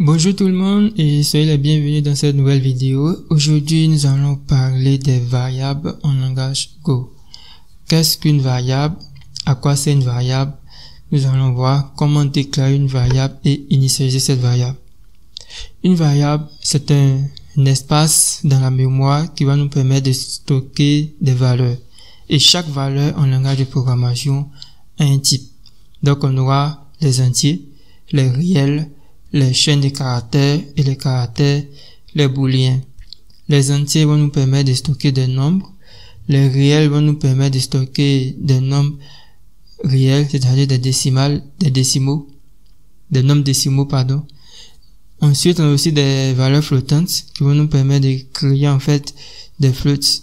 Bonjour tout le monde et soyez les bienvenus dans cette nouvelle vidéo. Aujourd'hui, nous allons parler des variables en langage Go. Qu'est-ce qu'une variable? À quoi sert une variable? Nous allons voir comment déclarer une variable et initialiser cette variable. Une variable, c'est un espace dans la mémoire qui va nous permettre de stocker des valeurs. Et chaque valeur en langage de programmation a un type. Donc on aura les entiers, les réels, les chaînes de caractères et les caractères, les booléens. Les entiers vont nous permettre de stocker des nombres. Les réels vont nous permettre de stocker des nombres réels, c'est-à-dire des nombres décimaux, pardon. Ensuite, on a aussi des valeurs flottantes qui vont nous permettre de créer en fait des floats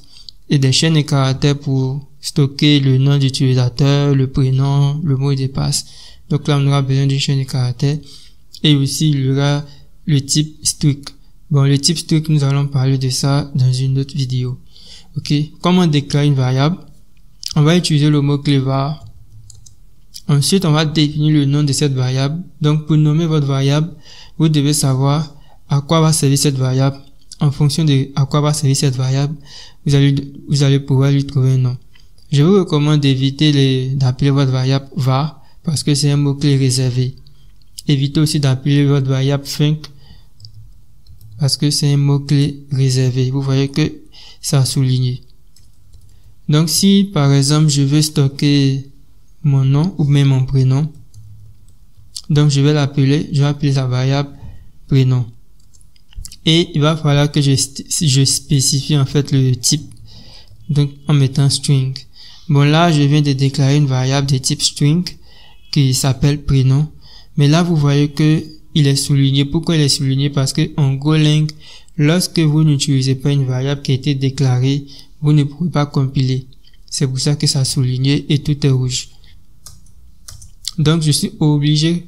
et des chaînes de caractères pour stocker le nom d'utilisateur, le prénom, le mot de passe. Donc là, on aura besoin d'une chaîne de caractères. Et aussi, il y aura le type string. Bon, le type string, nous allons parler de ça dans une autre vidéo. Ok. Comment déclarer une variable? On va utiliser le mot-clé var. Ensuite, on va définir le nom de cette variable. Donc, pour nommer votre variable, vous devez savoir à quoi va servir cette variable. En fonction de à quoi va servir cette variable, vous allez pouvoir lui trouver un nom. Je vous recommande d'éviter d'appeler votre variable var parce que c'est un mot-clé réservé. Évitez aussi d'appeler votre variable func parce que c'est un mot-clé réservé. Vous voyez que ça a souligné. Donc si par exemple je veux stocker mon nom ou même mon prénom, donc je vais appeler la variable prénom. Et il va falloir que je spécifie en fait le type, donc en mettant string. Bon là je viens de déclarer une variable de type string qui s'appelle prénom. Mais là, vous voyez que il est souligné. Pourquoi il est souligné? Parce que en Golang, lorsque vous n'utilisez pas une variable qui a été déclarée, vous ne pouvez pas compiler. C'est pour ça que ça a souligné et tout est rouge. Donc, je suis obligé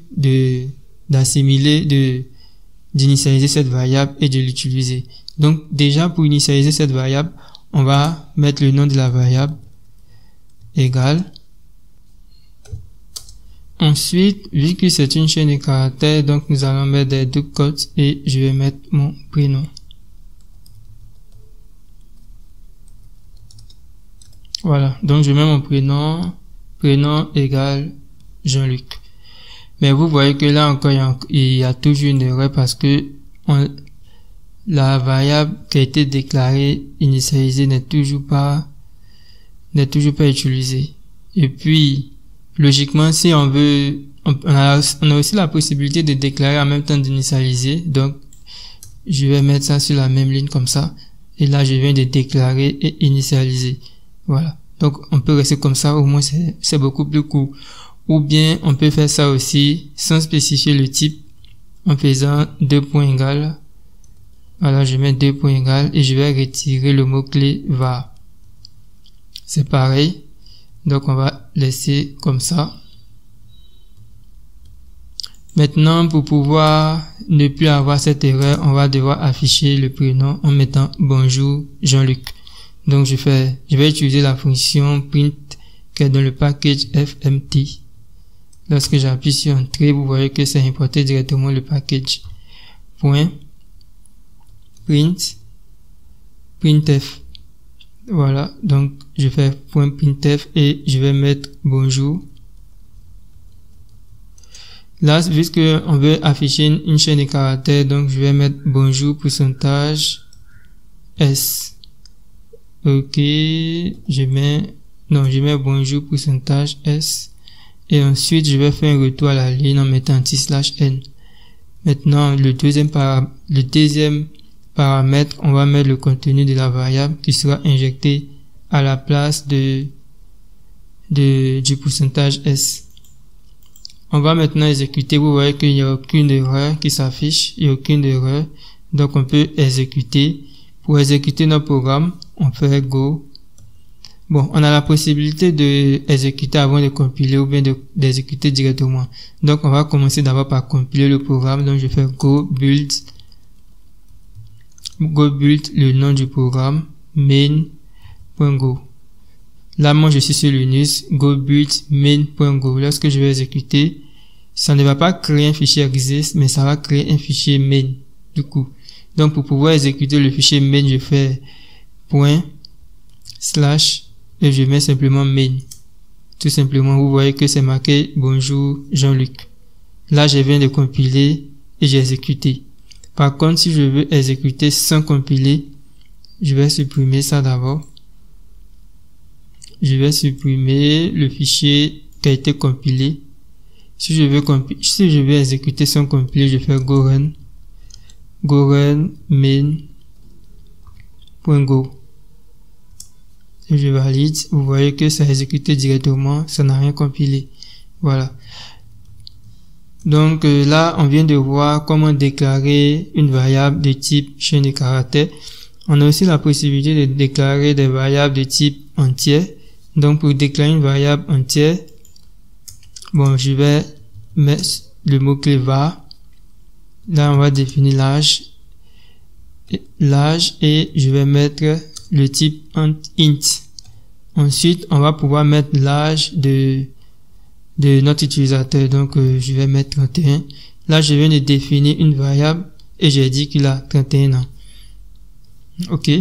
d'initialiser cette variable et de l'utiliser. Donc, déjà, pour initialiser cette variable, on va mettre le nom de la variable égal. Ensuite, vu que c'est une chaîne de caractères, donc nous allons mettre des double quotes et je vais mettre mon prénom. Voilà, donc je mets mon prénom égale Jean-Luc. Mais vous voyez que là encore, il y a toujours une erreur parce que la variable qui a été déclarée, initialisée n'est toujours pas utilisée. Et puis, logiquement, si on veut, on a aussi la possibilité de déclarer en même temps d'initialiser. Donc, je vais mettre ça sur la même ligne comme ça. Et là, je viens de déclarer et initialiser. Voilà. Donc, on peut rester comme ça. Au moins, c'est beaucoup plus court. Ou bien, on peut faire ça aussi sans spécifier le type en faisant 2 points égales. Voilà, je mets 2 points égales et je vais retirer le mot-clé var. C'est pareil. Donc, on va laisser comme ça. Maintenant, pour pouvoir ne plus avoir cette erreur, on va devoir afficher le prénom en mettant bonjour Jean-Luc. Donc, je vais utiliser la fonction print qui est dans le package fmt. Lorsque j'appuie sur entrée, vous voyez que c'est importé directement le package. Point printf. Voilà, donc je fais point .printf et je vais mettre bonjour. Là, puisque on veut afficher une chaîne de caractères, donc je vais mettre bonjour pourcentage s. Ok, je mets bonjour pourcentage s et ensuite je vais faire un retour à la ligne en mettant /n. Maintenant, le deuxième paramètre, on va mettre le contenu de la variable qui sera injecté à la place du pourcentage s. On va maintenant exécuter. Vous voyez qu'il n'y a aucune erreur qui s'affiche. Il n'y a aucune erreur. Donc, on peut exécuter. Pour exécuter notre programme, on fait go. Bon, on a la possibilité de exécuter avant de compiler ou bien d'exécuter directement. Donc, on va commencer d'abord par compiler le programme. Donc, je fais go build le nom du programme main.go. Là, moi, je suis sur Linux, go build main.go. Lorsque je vais exécuter, ça ne va pas créer un fichier exist, mais ça va créer un fichier main, du coup. Donc, pour pouvoir exécuter le fichier main, je fais point, slash, et je mets simplement main. Tout simplement, vous voyez que c'est marqué bonjour Jean-Luc. Là, je viens de compiler et j'ai exécuté. Par contre, si je veux exécuter sans compiler, je vais supprimer ça d'abord. Je vais supprimer le fichier qui a été compilé. Si je veux exécuter sans compiler, je fais go run main.go. Et je valide. Vous voyez que ça a exécuté directement, ça n'a rien compilé. Voilà. Donc là, on vient de voir comment déclarer une variable de type chaîne de caractères. On a aussi la possibilité de déclarer des variables de type entier. Donc pour déclarer une variable entière, bon, je vais mettre le mot-clé var. Là, on va définir l'âge et je vais mettre le type int. Ensuite, on va pouvoir mettre l'âge de notre utilisateur. Donc, je vais mettre 31. Là, je viens de définir une variable et j'ai dit qu'il a 31 ans. Ok.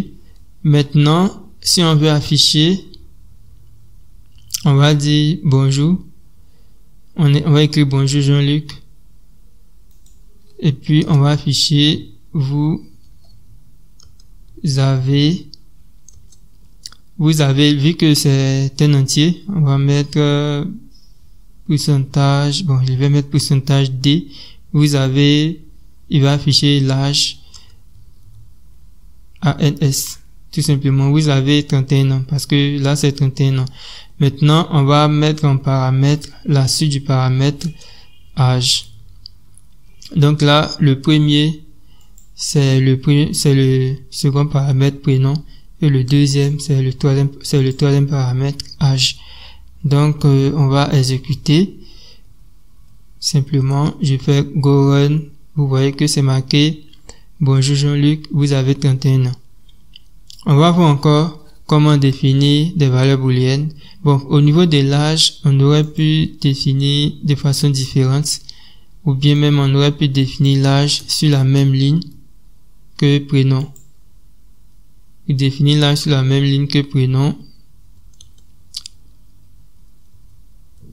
Maintenant, si on veut afficher, on va dire bonjour. On va écrire bonjour Jean-Luc. Et puis, on va afficher vous avez, vu que c'est un entier, on va mettre pourcentage, bon, je vais mettre pourcentage D. Il va afficher l'âge ANS. Tout simplement, vous avez 31 ans, parce que là, c'est 31 ans. Maintenant, on va mettre en paramètre la suite du paramètre âge. Donc là, le premier, c'est le second paramètre prénom, et le deuxième, c'est le troisième paramètre âge. Donc, on va exécuter. Simplement, je fais go run. Vous voyez que c'est marqué bonjour Jean-Luc, vous avez 31 ans. On va voir encore comment définir des valeurs booléennes. Bon, au niveau de l'âge, on aurait pu définir de façon différente, ou bien même on aurait pu définir l'âge sur la même ligne que prénom. Et définir l'âge sur la même ligne que prénom.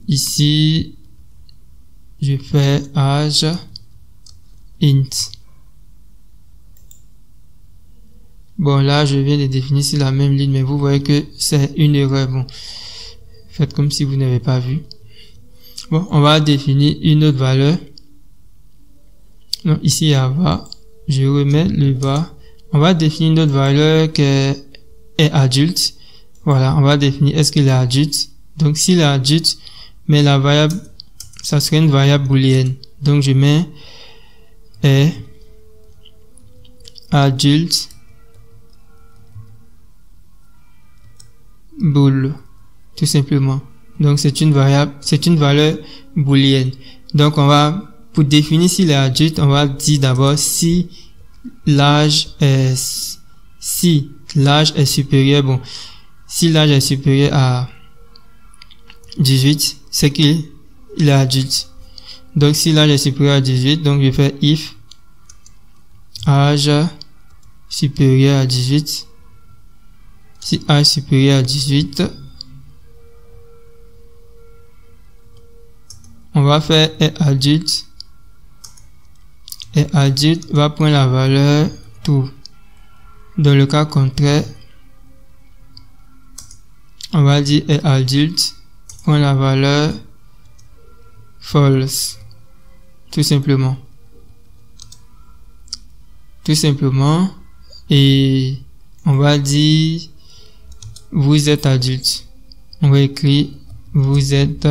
Ici, je fais âge int. Bon, là, je viens de définir sur la même ligne, mais vous voyez que c'est une erreur. Bon, faites comme si vous n'avez pas vu. Bon, on va définir une autre valeur. Donc, ici, il y a var. Je remets le var. On va définir une autre valeur qui est adulte. Voilà, on va définir est-ce qu'il est adulte. Donc, s'il est adulte, mais la variable, ça serait une variable booléenne. Donc, je mets est adulte bool, tout simplement. Donc, c'est une valeur booléenne. Donc, pour définir s'il est adulte, on va dire d'abord si l'âge est supérieur, bon, si l'âge est supérieur à 18, c'est qu'il est adulte. Donc, si l'âge est supérieur à 18, donc je fais if âge supérieur à 18. Si âge supérieur à 18, on va faire est adulte. Et adulte va prendre la valeur true. Dans le cas contraire, on va dire est adulte prend la valeur false. Tout simplement. Et on va dire vous êtes adulte. On va écrire vous êtes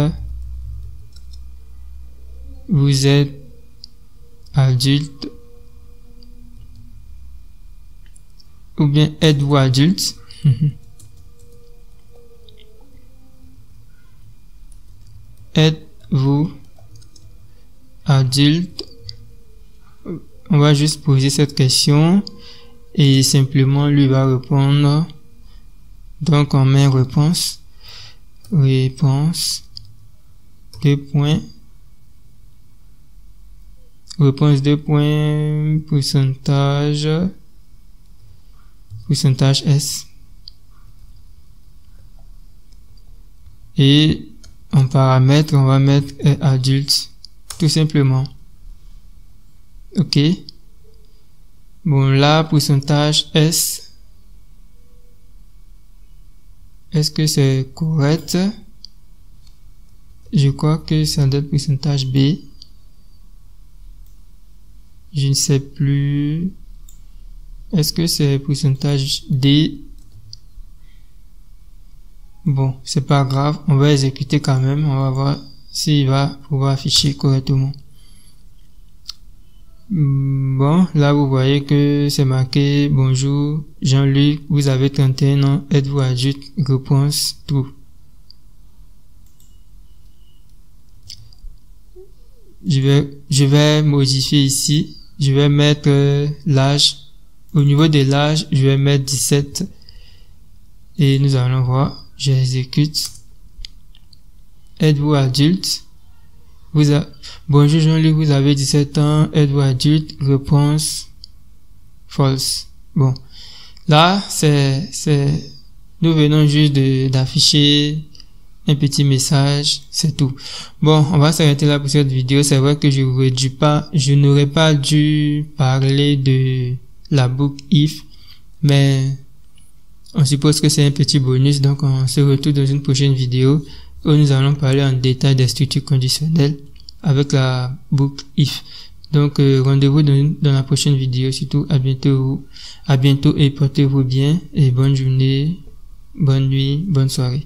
adulte, ou bien êtes-vous adulte. Êtes-vous adulte? On va juste poser cette question et simplement lui va répondre. Donc on met réponse 2 points réponse 2 points, pourcentage S. Et en paramètre, on va mettre adulte, tout simplement. Ok. Bon, là, pourcentage S. Est-ce que c'est correct? Je crois que ça doit être pourcentage B. Je ne sais plus. Est-ce que c'est pourcentage D? Bon, c'est pas grave. On va exécuter quand même. On va voir s'il va pouvoir afficher correctement. Bon, là vous voyez que c'est marqué bonjour Jean-Luc, vous avez 31 ans, êtes-vous adulte? Réponse true. Je vais modifier ici. Je vais mettre l'âge. Au niveau de l'âge, je vais mettre 17. Et nous allons voir. J'exécute. Êtes-vous adulte? Bonjour Jean-Luc, vous avez 17 ans. Êtes-vous adulte? Réponse false. Bon. Là, nous venons juste d'afficher un petit message, c'est tout. Bon, on va s'arrêter là pour cette vidéo. C'est vrai que je n'aurais pas dû parler de la boucle if, mais on suppose que c'est un petit bonus, donc on se retrouve dans une prochaine vidéo où nous allons parler en détail des structures conditionnelles avec la boucle if. Donc rendez-vous dans la prochaine vidéo. Surtout à bientôt et portez-vous bien et bonne journée, bonne nuit, bonne soirée.